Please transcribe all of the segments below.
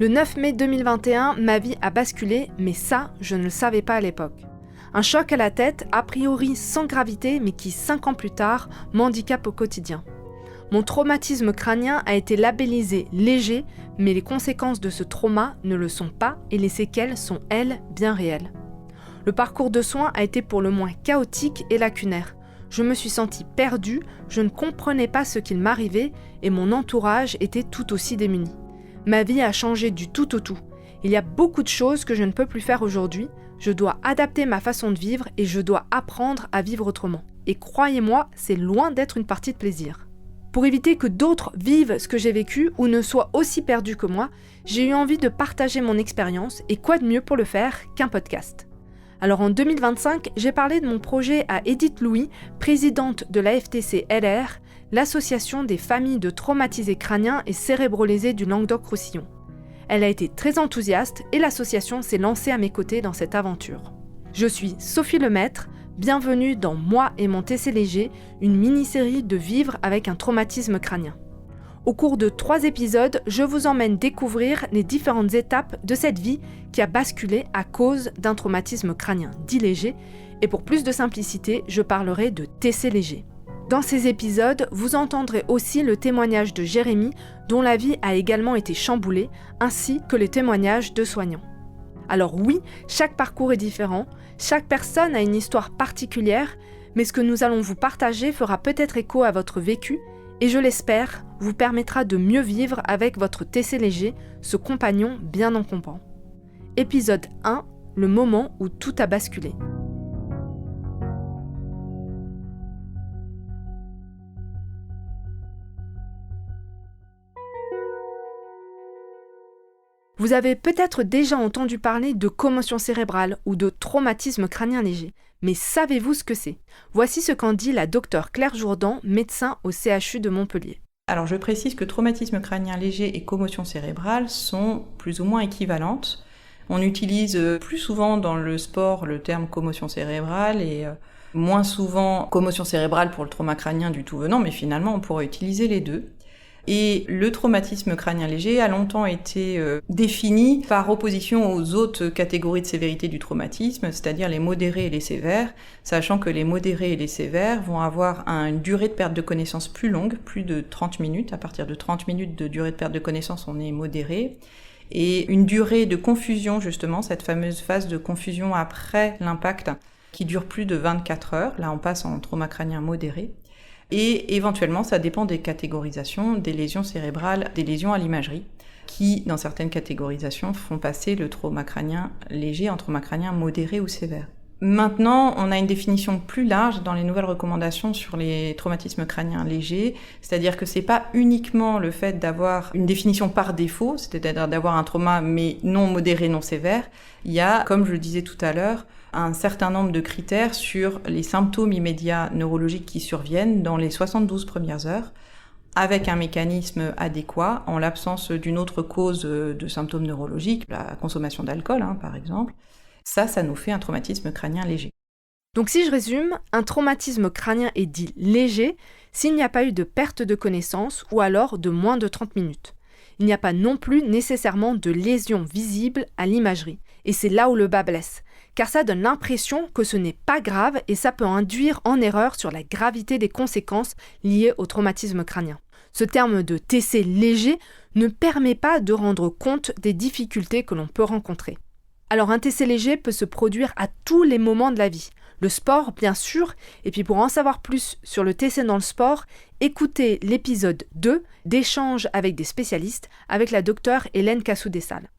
Le 9 mai 2021, ma vie a basculé, mais ça, je ne le savais pas à l'époque. Un choc à la tête, a priori sans gravité, mais qui, 5 ans plus tard, m'handicape au quotidien. Mon traumatisme crânien a été labellisé léger, mais les conséquences de ce trauma ne le sont pas et les séquelles sont, elles, bien réelles. Le parcours de soins a été pour le moins chaotique et lacunaire. Je me suis sentie perdue, je ne comprenais pas ce qu'il m'arrivait et mon entourage était tout aussi démuni. Ma vie a changé du tout au tout. Il y a beaucoup de choses que je ne peux plus faire aujourd'hui. Je dois adapter ma façon de vivre et je dois apprendre à vivre autrement. Et croyez-moi, c'est loin d'être une partie de plaisir. Pour éviter que d'autres vivent ce que j'ai vécu ou ne soient aussi perdus que moi, j'ai eu envie de partager mon expérience et quoi de mieux pour le faire qu'un podcast. Alors en 2025, j'ai parlé de mon projet à Edith Louis, présidente de la FTC-LR, l'association des familles de traumatisés crâniens et cérébrolésés du Languedoc-Roussillon. Elle a été très enthousiaste et l'association s'est lancée à mes côtés dans cette aventure. Je suis Sophie Lemaître, bienvenue dans Moi et mon TC léger, une mini-série de vivre avec un traumatisme crânien. Au cours de 3 épisodes, je vous emmène découvrir les différentes étapes de cette vie qui a basculé à cause d'un traumatisme crânien dit léger, et pour plus de simplicité, je parlerai de TC léger. Dans ces épisodes, vous entendrez aussi le témoignage de Jérémy, dont la vie a également été chamboulée, ainsi que les témoignages de soignants. Alors oui, chaque parcours est différent, chaque personne a une histoire particulière, mais ce que nous allons vous partager fera peut-être écho à votre vécu, et je l'espère, vous permettra de mieux vivre avec votre TC léger, ce compagnon bien encombrant. Épisode 1, le moment où tout a basculé. Vous avez peut-être déjà entendu parler de commotion cérébrale ou de traumatisme crânien léger, mais savez-vous ce que c'est ? Voici ce qu'en dit la docteure Claire Jourdan, médecin au CHU de Montpellier. Alors je précise que traumatisme crânien léger et commotion cérébrale sont plus ou moins équivalentes. On utilise plus souvent dans le sport le terme commotion cérébrale et moins souvent commotion cérébrale pour le trauma crânien du tout venant, mais finalement on pourrait utiliser les deux. Et le traumatisme crânien léger a longtemps été défini par opposition aux autres catégories de sévérité du traumatisme, c'est-à-dire les modérés et les sévères, sachant que les modérés et les sévères vont avoir une durée de perte de connaissance plus longue, plus de 30 minutes. À partir de 30 minutes de durée de perte de connaissance, on est modéré. Et une durée de confusion, justement, cette fameuse phase de confusion après l'impact, qui dure plus de 24 heures. Là, on passe en trauma crânien modéré. Et éventuellement, ça dépend des catégorisations, des lésions cérébrales, des lésions à l'imagerie, qui, dans certaines catégorisations, font passer le trauma crânien léger en trauma crânien modéré ou sévère. Maintenant, on a une définition plus large dans les nouvelles recommandations sur les traumatismes crâniens légers, c'est-à-dire que c'est pas uniquement le fait d'avoir une définition par défaut, c'est-à-dire d'avoir un trauma mais non modéré, non sévère. Il y a, comme je le disais tout à l'heure, un certain nombre de critères sur les symptômes immédiats neurologiques qui surviennent dans les 72 premières heures, avec un mécanisme adéquat, en l'absence d'une autre cause de symptômes neurologiques, la consommation d'alcool par exemple. Ça nous fait un traumatisme crânien léger. Donc si je résume, un traumatisme crânien est dit léger s'il n'y a pas eu de perte de connaissance ou alors de moins de 30 minutes. Il n'y a pas non plus nécessairement de lésion visible à l'imagerie. Et c'est là où le bas blesse, car ça donne l'impression que ce n'est pas grave et ça peut induire en erreur sur la gravité des conséquences liées au traumatisme crânien. Ce terme de TC léger ne permet pas de rendre compte des difficultés que l'on peut rencontrer. Alors un TC léger peut se produire à tous les moments de la vie. Le sport, bien sûr, et puis pour en savoir plus sur le TC dans le sport, écoutez l'épisode 2 d'échange avec des spécialistes avec la docteure Hélène Cassou-Dessal.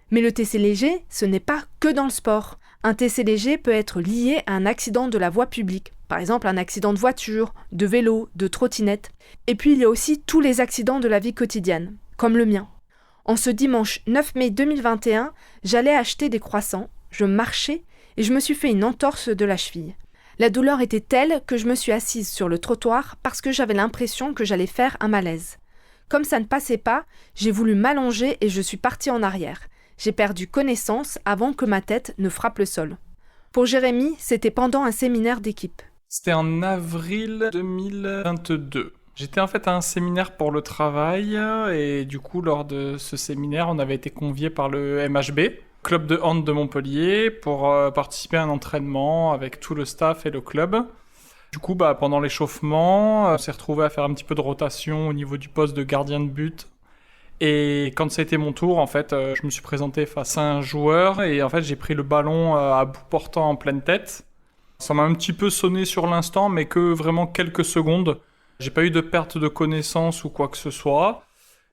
Mais le TC léger, ce n'est pas que dans le sport. Un TC léger peut être lié à un accident de la voie publique, par exemple un accident de voiture, de vélo, de trottinette. Et puis il y a aussi tous les accidents de la vie quotidienne, comme le mien. En ce dimanche 9 mai 2021, j'allais acheter des croissants, je marchais et je me suis fait une entorse de la cheville. La douleur était telle que je me suis assise sur le trottoir parce que j'avais l'impression que j'allais faire un malaise. Comme ça ne passait pas, j'ai voulu m'allonger et je suis partie en arrière. J'ai perdu connaissance avant que ma tête ne frappe le sol. Pour Jérémy, c'était pendant un séminaire d'équipe. C'était en avril 2022. J'étais en fait à un séminaire pour le travail et du coup, lors de ce séminaire, on avait été conviés par le MHB, club de hand de Montpellier, pour participer à un entraînement avec tout le staff et le club. Du coup, pendant l'échauffement, on s'est retrouvé à faire un petit peu de rotation au niveau du poste de gardien de but. Et quand ça a été mon tour, en fait, je me suis présenté face à un joueur et en fait, j'ai pris le ballon à bout portant en pleine tête. Ça m'a un petit peu sonné sur l'instant, mais que vraiment quelques secondes. J'ai pas eu de perte de connaissance ou quoi que ce soit.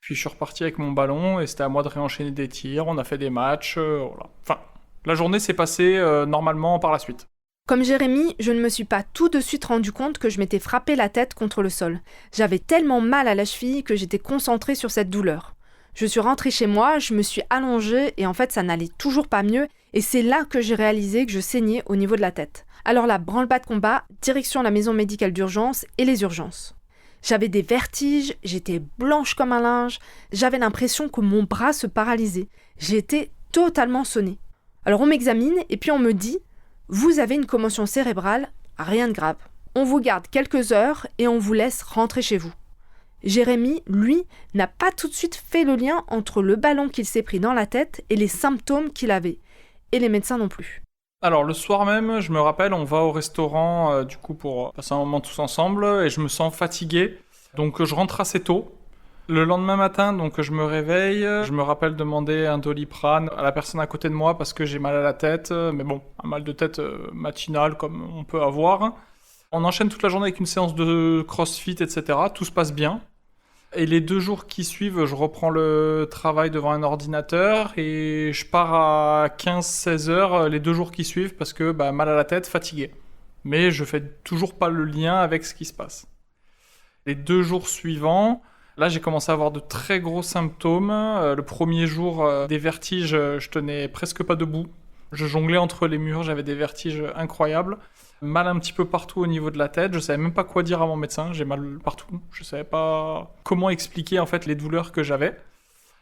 Puis je suis reparti avec mon ballon et c'était à moi de réenchaîner des tirs. On a fait des matchs, voilà. Enfin, la journée s'est passée normalement par la suite. Comme Jérémy, je ne me suis pas tout de suite rendu compte que je m'étais frappé la tête contre le sol. J'avais tellement mal à la cheville que j'étais concentrée sur cette douleur. Je suis rentrée chez moi, je me suis allongée et en fait ça n'allait toujours pas mieux et c'est là que j'ai réalisé que je saignais au niveau de la tête. Alors là, branle-bas de combat, direction la maison médicale d'urgence et les urgences. J'avais des vertiges, j'étais blanche comme un linge, j'avais l'impression que mon bras se paralysait. J'étais totalement sonnée. Alors on m'examine et puis on me dit « Vous avez une commotion cérébrale, rien de grave. On vous garde quelques heures et on vous laisse rentrer chez vous. » Jérémy, lui, n'a pas tout de suite fait le lien entre le ballon qu'il s'est pris dans la tête et les symptômes qu'il avait. Et les médecins non plus. Alors le soir même, je me rappelle, on va au restaurant du coup pour passer un moment tous ensemble et je me sens fatigué. Donc je rentre assez tôt. Le lendemain matin, donc je me réveille, je me rappelle demander un Doliprane à la personne à côté de moi parce que j'ai mal à la tête, mais bon, un mal de tête matinal comme on peut avoir. On enchaîne toute la journée avec une séance de crossfit, etc. Tout se passe bien. Et les 2 jours qui suivent, je reprends le travail devant un ordinateur et je pars à 15-16 heures les 2 jours qui suivent parce que mal à la tête, fatigué. Mais je fais toujours pas le lien avec ce qui se passe. Les 2 jours suivants, là j'ai commencé à avoir de très gros symptômes. Le premier jour, des vertiges, je tenais presque pas debout. Je jonglais entre les murs, j'avais des vertiges incroyables. Mal un petit peu partout au niveau de la tête, je savais même pas quoi dire à mon médecin, j'ai mal partout, je savais pas comment expliquer en fait les douleurs que j'avais.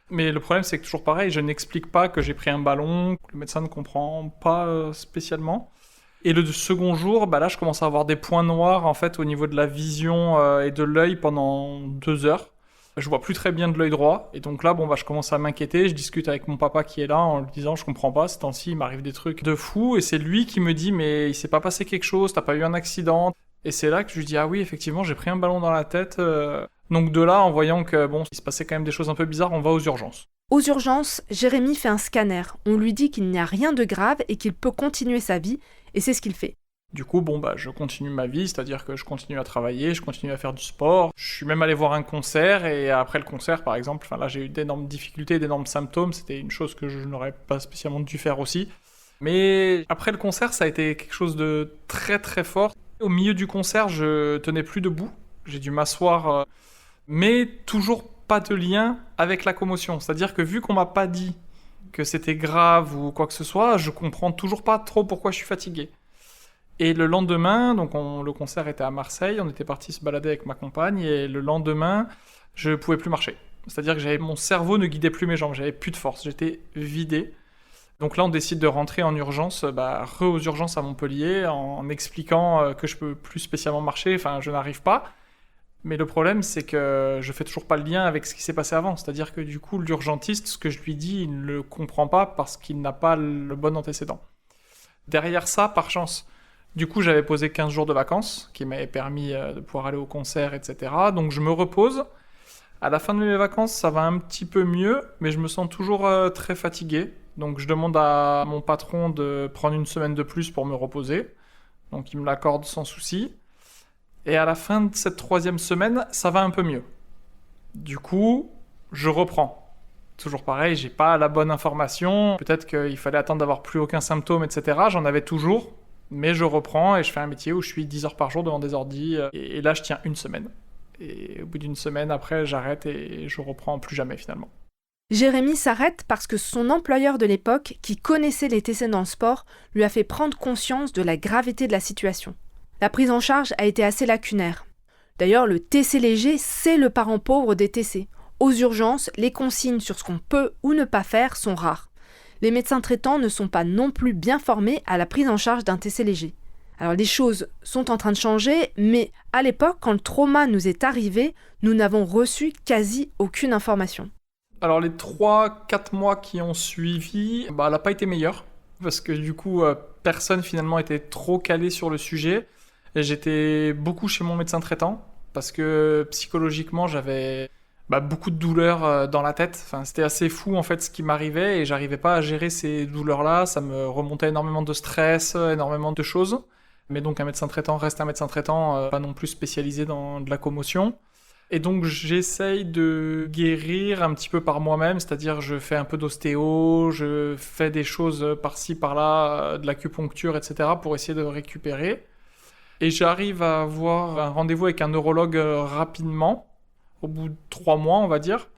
Mais le problème c'est que toujours pareil, je n'explique pas que j'ai pris un ballon, que le médecin ne comprend pas spécialement. Et le second jour, là je commence à avoir des points noirs en fait au niveau de la vision et de l'œil pendant 2 heures. Je vois plus très bien de l'œil droit, et donc là, je commence à m'inquiéter, je discute avec mon papa qui est là en lui disant « je comprends pas, ces temps-ci, il m'arrive des trucs de fou », et c'est lui qui me dit « mais il s'est pas passé quelque chose, t'as pas eu un accident ?» Et c'est là que je lui dis « ah oui, effectivement, j'ai pris un ballon dans la tête ». Donc de là, en voyant que il se passait quand même des choses un peu bizarres, on va aux urgences. Aux urgences, Jérémy fait un scanner. On lui dit qu'il n'y a rien de grave et qu'il peut continuer sa vie, et c'est ce qu'il fait. Du coup, je continue ma vie, c'est-à-dire que je continue à travailler, je continue à faire du sport. Je suis même allé voir un concert, et après le concert, par exemple, là j'ai eu d'énormes difficultés, d'énormes symptômes, c'était une chose que je n'aurais pas spécialement dû faire aussi. Mais après le concert, ça a été quelque chose de très très fort. Au milieu du concert, je tenais plus debout, j'ai dû m'asseoir, mais toujours pas de lien avec la commotion. C'est-à-dire que vu qu'on m'a pas dit que c'était grave ou quoi que ce soit, je comprends toujours pas trop pourquoi je suis fatigué. Et le lendemain, le concert était à Marseille, on était parti se balader avec ma compagne, et le lendemain, je pouvais plus marcher. C'est-à-dire que mon cerveau ne guidait plus mes jambes, j'avais plus de force, j'étais vidé. Donc là, on décide de rentrer en urgence, aux urgences à Montpellier, en expliquant que je peux plus spécialement marcher, je n'arrive pas. Mais le problème, c'est que je fais toujours pas le lien avec ce qui s'est passé avant. C'est-à-dire que du coup, l'urgentiste, ce que je lui dis, il ne le comprend pas parce qu'il n'a pas le bon antécédent. Derrière ça, par chance, du coup, j'avais posé 15 jours de vacances, qui m'avaient permis de pouvoir aller au concert, etc. Donc je me repose. À la fin de mes vacances, ça va un petit peu mieux, mais je me sens toujours très fatigué. Donc je demande à mon patron de prendre une semaine de plus pour me reposer. Donc il me l'accorde sans souci. Et à la fin de cette 3e semaine, ça va un peu mieux. Du coup, je reprends. Toujours pareil, j'ai pas la bonne information. Peut-être qu'il fallait attendre d'avoir plus aucun symptôme, etc. J'en avais toujours. Mais je reprends et je fais un métier où je suis 10 heures par jour devant des ordis. Et là, je tiens 1 semaine. Et au bout d'1 semaine, après, j'arrête et je reprends plus jamais finalement. Jérémy s'arrête parce que son employeur de l'époque, qui connaissait les TC dans le sport, lui a fait prendre conscience de la gravité de la situation. La prise en charge a été assez lacunaire. D'ailleurs, le TC léger, c'est le parent pauvre des TC. Aux urgences, les consignes sur ce qu'on peut ou ne pas faire sont rares. Les médecins traitants ne sont pas non plus bien formés à la prise en charge d'un TC léger. Alors les choses sont en train de changer, mais à l'époque, quand le trauma nous est arrivé, nous n'avons reçu quasi aucune information. Alors les 3-4 mois qui ont suivi, elle n'a pas été meilleure, parce que du coup, personne finalement était trop calé sur le sujet. Et j'étais beaucoup chez mon médecin traitant, parce que psychologiquement, j'avais beaucoup de douleurs dans la tête. Enfin, c'était assez fou en fait ce qui m'arrivait, et j'arrivais pas à gérer ces douleurs-là. Ça me remontait énormément de stress, énormément de choses. Mais donc un médecin traitant reste un médecin traitant, pas non plus spécialisé dans de la commotion. Et donc j'essaye de guérir un petit peu par moi-même, c'est-à-dire je fais un peu d'ostéo, je fais des choses par-ci, par-là, de l'acupuncture, etc. pour essayer de récupérer. Et j'arrive à avoir un rendez-vous avec un neurologue rapidement, au bout de 3 mois on va dire.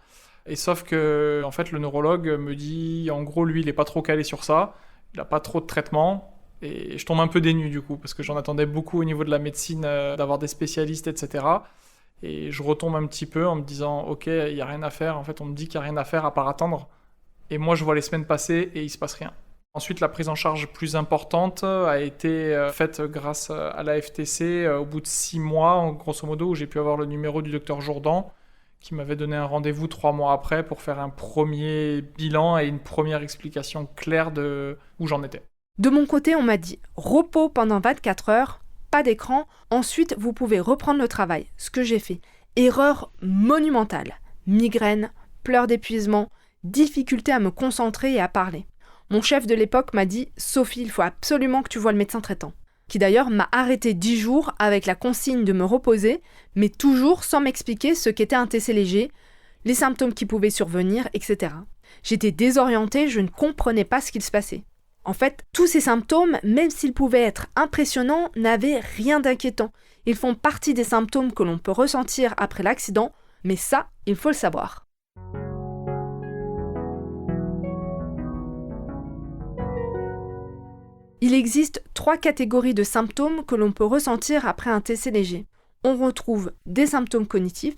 Et sauf que en fait le neurologue me dit, en gros lui il est pas trop calé sur ça, il a pas trop de traitement. Et je tombe un peu dénu du coup, parce que j'en attendais beaucoup au niveau de la médecine, d'avoir des spécialistes, etc. Et je retombe un petit peu en me disant « Ok, il n'y a rien à faire. » En fait, on me dit qu'il n'y a rien à faire à part attendre. Et moi, je vois les semaines passer et il ne se passe rien. Ensuite, la prise en charge plus importante a été faite grâce à la FTC au bout de 6 mois, grosso modo, où j'ai pu avoir le numéro du docteur Jourdan, qui m'avait donné un rendez-vous 3 mois après pour faire un premier bilan et une première explication claire de où j'en étais. De mon côté, on m'a dit « Repos pendant 24 heures, pas d'écran, ensuite vous pouvez reprendre le travail », ce que j'ai fait. Erreur monumentale. Migraine, pleurs d'épuisement, difficulté à me concentrer et à parler. Mon chef de l'époque m'a dit « Sophie, il faut absolument que tu vois le médecin traitant », qui d'ailleurs m'a arrêté 10 jours avec la consigne de me reposer, mais toujours sans m'expliquer ce qu'était un TC léger, les symptômes qui pouvaient survenir, etc. J'étais désorientée, je ne comprenais pas ce qu'il se passait. En fait, tous ces symptômes, même s'ils pouvaient être impressionnants, n'avaient rien d'inquiétant. Ils font partie des symptômes que l'on peut ressentir après l'accident, mais ça, il faut le savoir. Il existe 3 catégories de symptômes que l'on peut ressentir après un TC léger. On retrouve des symptômes cognitifs,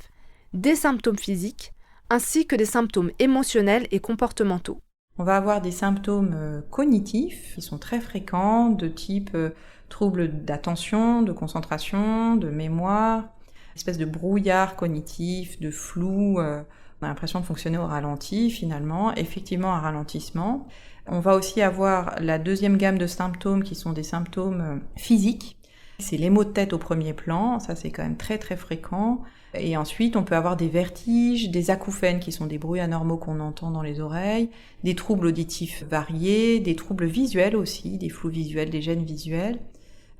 des symptômes physiques, ainsi que des symptômes émotionnels et comportementaux. On va avoir des symptômes cognitifs qui sont très fréquents, de type troubles d'attention, de concentration, de mémoire, une espèce de brouillard cognitif, de flou, on a l'impression de fonctionner au ralenti finalement, effectivement un ralentissement. On va aussi avoir la deuxième gamme de symptômes qui sont des symptômes physiques. C'est les maux de tête au premier plan, ça c'est quand même très très fréquent. Et ensuite, on peut avoir des vertiges, des acouphènes qui sont des bruits anormaux qu'on entend dans les oreilles, des troubles auditifs variés, des troubles visuels aussi, des flous visuels, des gênes visuels.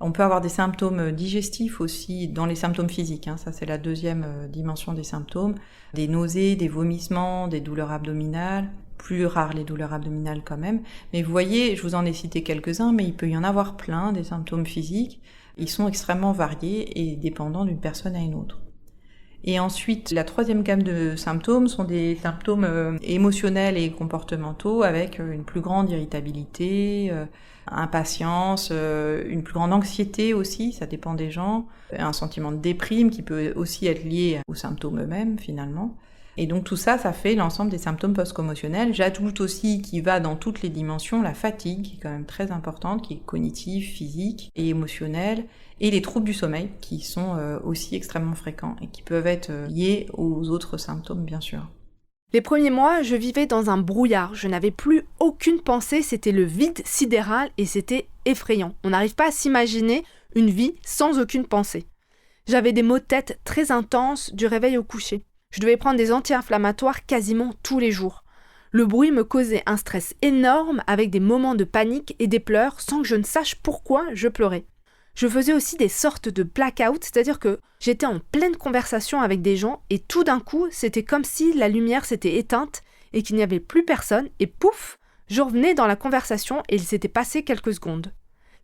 On peut avoir des symptômes digestifs aussi dans les symptômes physiques, ça c'est la deuxième dimension des symptômes. Des nausées, des vomissements, des douleurs abdominales, plus rares les douleurs abdominales quand même. Mais vous voyez, je vous en ai cité quelques-uns, mais il peut y en avoir plein des symptômes physiques. Ils sont extrêmement variés et dépendants d'une personne à une autre. Et ensuite, la troisième gamme de symptômes sont des symptômes émotionnels et comportementaux avec une plus grande irritabilité, impatience, une plus grande anxiété aussi, ça dépend des gens, un sentiment de déprime qui peut aussi être lié aux symptômes eux-mêmes finalement. Et donc tout ça, ça fait l'ensemble des symptômes post-commotionnels. J'ajoute aussi qu'il va dans toutes les dimensions, la fatigue qui est quand même très importante, qui est cognitive, physique et émotionnelle, et les troubles du sommeil qui sont aussi extrêmement fréquents et qui peuvent être liés aux autres symptômes bien sûr. Les premiers mois, je vivais dans un brouillard, je n'avais plus aucune pensée, c'était le vide sidéral et c'était effrayant. On n'arrive pas à s'imaginer une vie sans aucune pensée. J'avais des maux de tête très intenses du réveil au coucher. Je devais prendre des anti-inflammatoires quasiment tous les jours. Le bruit me causait un stress énorme avec des moments de panique et des pleurs sans que je ne sache pourquoi je pleurais. Je faisais aussi des sortes de black-out, c'est-à-dire que j'étais en pleine conversation avec des gens et tout d'un coup, c'était comme si la lumière s'était éteinte et qu'il n'y avait plus personne et pouf, je revenais dans la conversation et il s'était passé quelques secondes.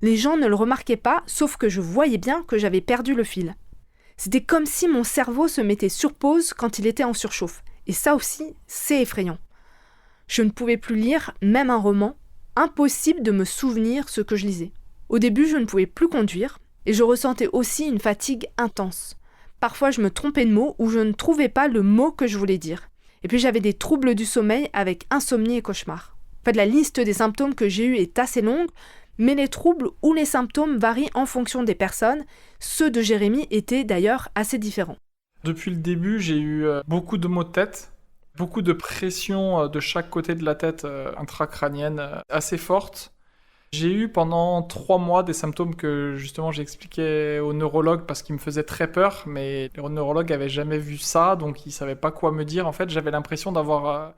Les gens ne le remarquaient pas, sauf que je voyais bien que j'avais perdu le fil. C'était comme si mon cerveau se mettait sur pause quand il était en surchauffe. Et ça aussi, c'est effrayant. Je ne pouvais plus lire, même un roman. Impossible de me souvenir ce que je lisais. Au début, je ne pouvais plus conduire et je ressentais aussi une fatigue intense. Parfois, je me trompais de mots ou je ne trouvais pas le mot que je voulais dire. Et puis, j'avais des troubles du sommeil avec insomnie et cauchemars. En fait, la liste des symptômes que j'ai eus est assez longue, Mais les troubles ou les symptômes varient en fonction des personnes. Ceux de Jérémy étaient d'ailleurs assez différents. Depuis le début, j'ai eu beaucoup de maux de tête, beaucoup de pression de chaque côté de la tête intracrânienne assez forte. J'ai eu pendant 3 mois des symptômes que justement j'expliquais aux neurologues parce qu'ils me faisaient très peur, mais les neurologues n'avaient jamais vu ça, donc ils ne savaient pas quoi me dire. En fait, j'avais l'impression d'avoir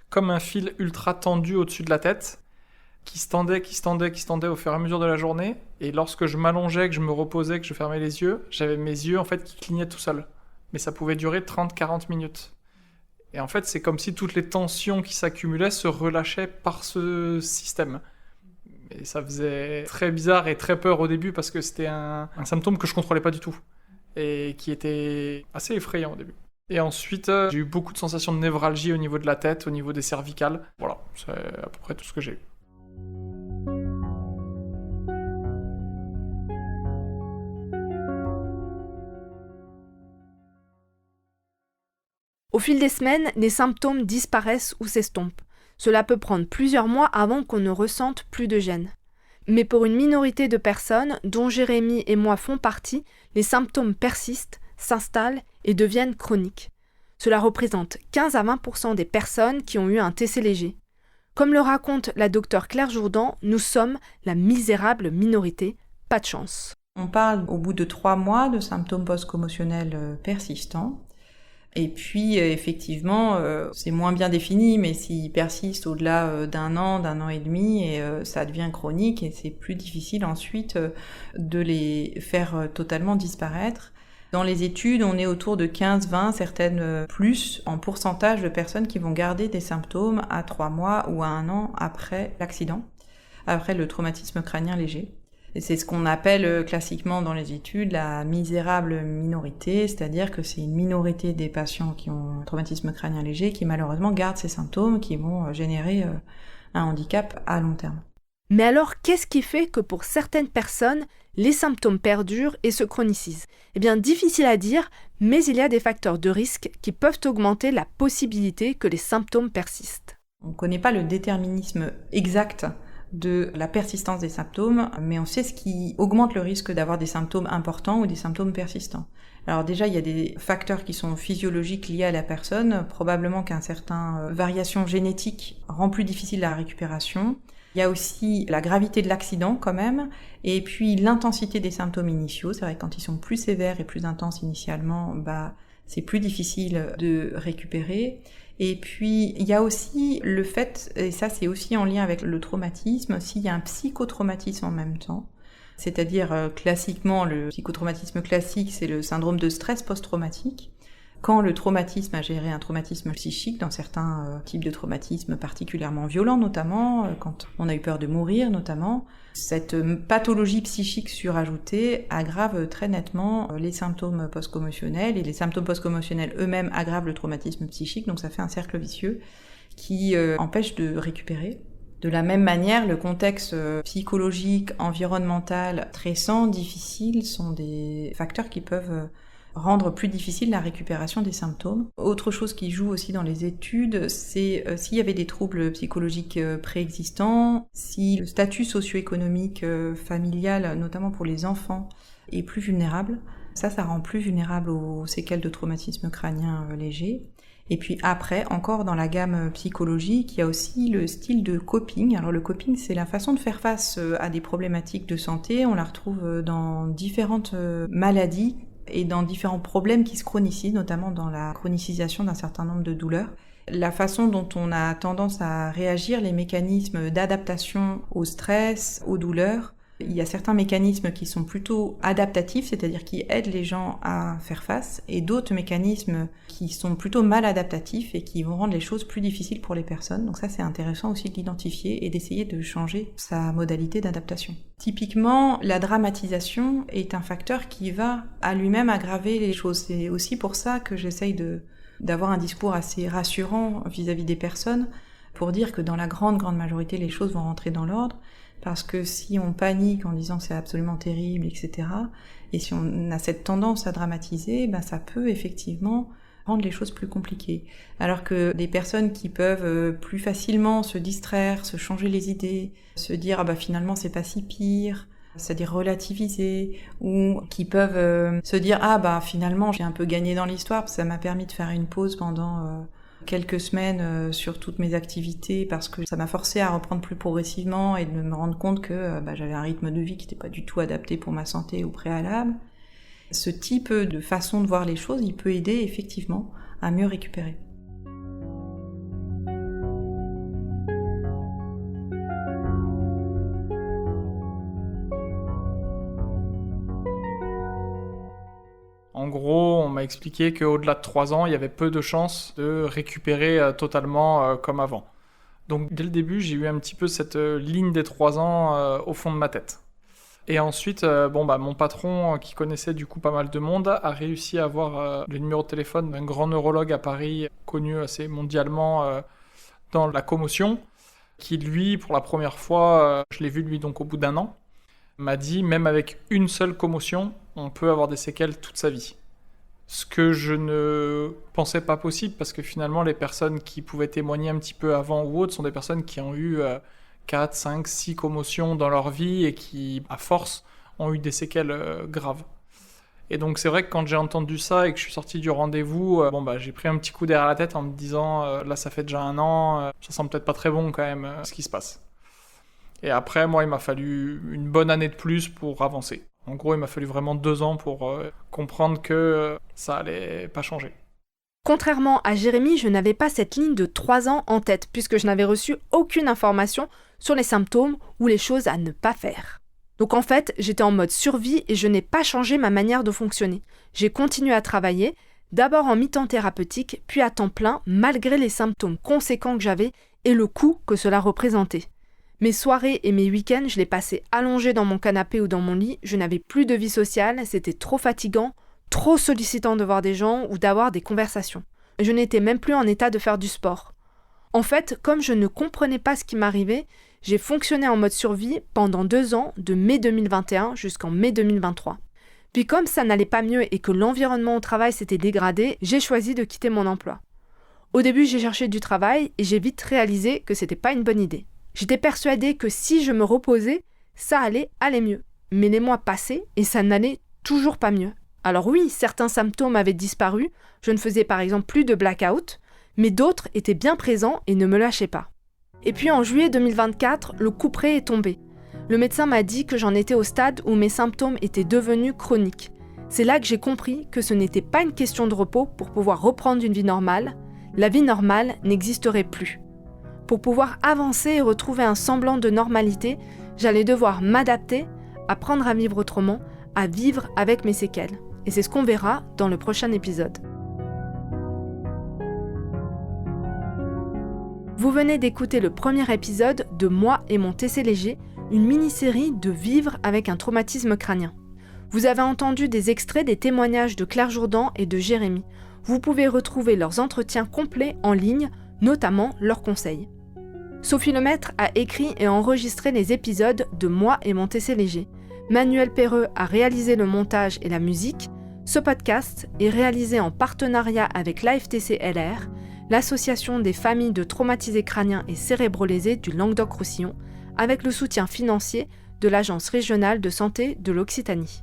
comme un fil ultra tendu au-dessus de la tête, qui se tendait au fur et à mesure de la journée. Et lorsque je m'allongeais, que je me reposais, que je fermais les yeux, j'avais mes yeux en fait qui clignaient tout seuls. Mais ça pouvait durer 30-40 minutes. Et en fait, c'est comme si toutes les tensions qui s'accumulaient se relâchaient par ce système. Et ça faisait très bizarre et très peur au début parce que c'était un symptôme que je contrôlais pas du tout et qui était assez effrayant au début. Et ensuite, j'ai eu beaucoup de sensations de névralgie au niveau de la tête, au niveau des cervicales. Voilà, c'est à peu près tout ce que j'ai eu. Au fil des semaines, les symptômes disparaissent ou s'estompent. Cela peut prendre plusieurs mois avant qu'on ne ressente plus de gêne. Mais pour une minorité de personnes, dont Jérémy et moi font partie, les symptômes persistent, s'installent et deviennent chroniques. Cela représente 15 à 20% des personnes qui ont eu un TC léger. Comme le raconte la docteure Claire Jourdan, nous sommes la misérable minorité, pas de chance. On parle au bout de 3 mois de symptômes post-commotionnels persistants. Et puis, effectivement, c'est moins bien défini, mais s'ils persistent au-delà d'un an et demi, et ça devient chronique, et c'est plus difficile ensuite de les faire totalement disparaître. Dans les études, on est autour de 15-20, certaines plus, en pourcentage de personnes qui vont garder des symptômes à 3 mois ou à 1 an après l'accident, après le traumatisme crânien léger. Et c'est ce qu'on appelle classiquement dans les études la misérable minorité, c'est-à-dire que c'est une minorité des patients qui ont un traumatisme crânien léger qui malheureusement gardent ces symptômes qui vont générer un handicap à long terme. Mais alors, qu'est-ce qui fait que pour certaines personnes, les symptômes perdurent et se chronicisent ? Eh bien, difficile à dire, mais il y a des facteurs de risque qui peuvent augmenter la possibilité que les symptômes persistent. On ne connaît pas le déterminisme exact de la persistance des symptômes, mais on sait ce qui augmente le risque d'avoir des symptômes importants ou des symptômes persistants. Alors déjà, il y a des facteurs qui sont physiologiques liés à la personne, probablement qu'un certain variation génétique rend plus difficile la récupération. Il y a aussi la gravité de l'accident quand même, et puis l'intensité des symptômes initiaux. C'est vrai que quand ils sont plus sévères et plus intenses initialement, c'est plus difficile de récupérer. Et puis, il y a aussi le fait, et ça c'est aussi en lien avec le traumatisme, s'il y a un psychotraumatisme en même temps, c'est-à-dire classiquement, le psychotraumatisme classique, c'est le syndrome de stress post-traumatique. Quand le traumatisme a géré un traumatisme psychique, dans certains types de traumatismes particulièrement violents notamment, quand on a eu peur de mourir notamment, cette pathologie psychique surajoutée aggrave très nettement les symptômes post-commotionnels, et les symptômes post-commotionnels eux-mêmes aggravent le traumatisme psychique, donc ça fait un cercle vicieux qui empêche de récupérer. De la même manière, le contexte psychologique, environnemental, stressant, difficile, sont des facteurs qui peuvent rendre plus difficile la récupération des symptômes. Autre chose qui joue aussi dans les études, c'est s'il y avait des troubles psychologiques préexistants, si le statut socio-économique familial, notamment pour les enfants, est plus vulnérable. Ça rend plus vulnérable aux séquelles de traumatisme crânien léger. Et puis après, encore dans la gamme psychologique, il y a aussi le style de coping. Alors le coping, c'est la façon de faire face à des problématiques de santé. On la retrouve dans différentes maladies et dans différents problèmes qui se chronicisent, notamment dans la chronicisation d'un certain nombre de douleurs. La façon dont on a tendance à réagir, les mécanismes d'adaptation au stress, aux douleurs, il y a certains mécanismes qui sont plutôt adaptatifs, c'est-à-dire qui aident les gens à faire face, et d'autres mécanismes qui sont plutôt mal adaptatifs et qui vont rendre les choses plus difficiles pour les personnes. Donc ça, c'est intéressant aussi de l'identifier et d'essayer de changer sa modalité d'adaptation. Typiquement, la dramatisation est un facteur qui va à lui-même aggraver les choses. C'est aussi pour ça que j'essaye d'avoir un discours assez rassurant vis-à-vis des personnes, pour dire que dans la grande majorité, les choses vont rentrer dans l'ordre. Parce que si on panique en disant c'est absolument terrible, etc., et si on a cette tendance à dramatiser, ça peut effectivement rendent les choses plus compliquées. Alors que des personnes qui peuvent plus facilement se distraire, se changer les idées, se dire finalement c'est pas si pire, c'est-à-dire relativiser, ou qui peuvent se dire finalement j'ai un peu gagné dans l'histoire parce que ça m'a permis de faire une pause pendant quelques semaines sur toutes mes activités parce que ça m'a forcé à reprendre plus progressivement et de me rendre compte que j'avais un rythme de vie qui n'était pas du tout adapté pour ma santé au préalable. Ce type de façon de voir les choses, il peut aider effectivement à mieux récupérer. En gros, on m'a expliqué qu'au-delà de 3 ans, il y avait peu de chances de récupérer totalement comme avant. Donc dès le début, j'ai eu un petit peu cette ligne des 3 ans au fond de ma tête. Et ensuite, mon patron, qui connaissait du coup pas mal de monde, a réussi à avoir le numéro de téléphone d'un grand neurologue à Paris, connu assez mondialement dans la commotion, qui lui, pour la première fois, je l'ai vu lui donc au bout d'1 an, m'a dit, même avec une seule commotion, on peut avoir des séquelles toute sa vie. Ce que je ne pensais pas possible, parce que finalement, les personnes qui pouvaient témoigner un petit peu avant ou autres sont des personnes qui ont eu 4, 5, 6 commotions dans leur vie et qui, à force, ont eu des séquelles graves. Et donc c'est vrai que quand j'ai entendu ça et que je suis sorti du rendez-vous, j'ai pris un petit coup derrière la tête en me disant là ça fait déjà 1 an, ça semble peut-être pas très bon quand même ce qui se passe. Et après, moi, il m'a fallu une bonne année de plus pour avancer. En gros, il m'a fallu vraiment 2 ans pour comprendre que ça allait pas changer. Contrairement à Jérémy, je n'avais pas cette ligne de 3 ans en tête, puisque je n'avais reçu aucune information sur les symptômes ou les choses à ne pas faire. Donc en fait, j'étais en mode survie et je n'ai pas changé ma manière de fonctionner. J'ai continué à travailler, d'abord en mi-temps thérapeutique, puis à temps plein, malgré les symptômes conséquents que j'avais et le coût que cela représentait. Mes soirées et mes week-ends, je les passais allongée dans mon canapé ou dans mon lit, je n'avais plus de vie sociale, c'était trop fatigant, trop sollicitant de voir des gens ou d'avoir des conversations. Je n'étais même plus en état de faire du sport. En fait, comme je ne comprenais pas ce qui m'arrivait, j'ai fonctionné en mode survie pendant 2 ans, de mai 2021 jusqu'en mai 2023. Puis comme ça n'allait pas mieux et que l'environnement au travail s'était dégradé, j'ai choisi de quitter mon emploi. Au début, j'ai cherché du travail et j'ai vite réalisé que c'était pas une bonne idée. J'étais persuadée que si je me reposais, ça allait aller mieux. Mais les mois passaient et ça n'allait toujours pas mieux. Alors oui, certains symptômes avaient disparu, je ne faisais par exemple plus de blackout, mais d'autres étaient bien présents et ne me lâchaient pas. Et puis en juillet 2024, le couperet est tombé. Le médecin m'a dit que j'en étais au stade où mes symptômes étaient devenus chroniques. C'est là que j'ai compris que ce n'était pas une question de repos pour pouvoir reprendre une vie normale. La vie normale n'existerait plus. Pour pouvoir avancer et retrouver un semblant de normalité, j'allais devoir m'adapter, apprendre à vivre autrement, à vivre avec mes séquelles. Et c'est ce qu'on verra dans le prochain épisode. Vous venez d'écouter le premier épisode de Moi et mon TC léger, une mini-série de vivre avec un traumatisme crânien. Vous avez entendu des extraits des témoignages de Claire Jourdan et de Jérémy. Vous pouvez retrouver leurs entretiens complets en ligne, notamment leurs conseils. Sophie Lemaître a écrit et enregistré les épisodes de Moi et mon TC léger. Manuel Perreux a réalisé le montage et la musique. Ce podcast est réalisé en partenariat avec l'AFTC-LR, l'association des familles de traumatisés crâniens et cérébrolésés du Languedoc-Roussillon, avec le soutien financier de l'Agence régionale de santé de l'Occitanie.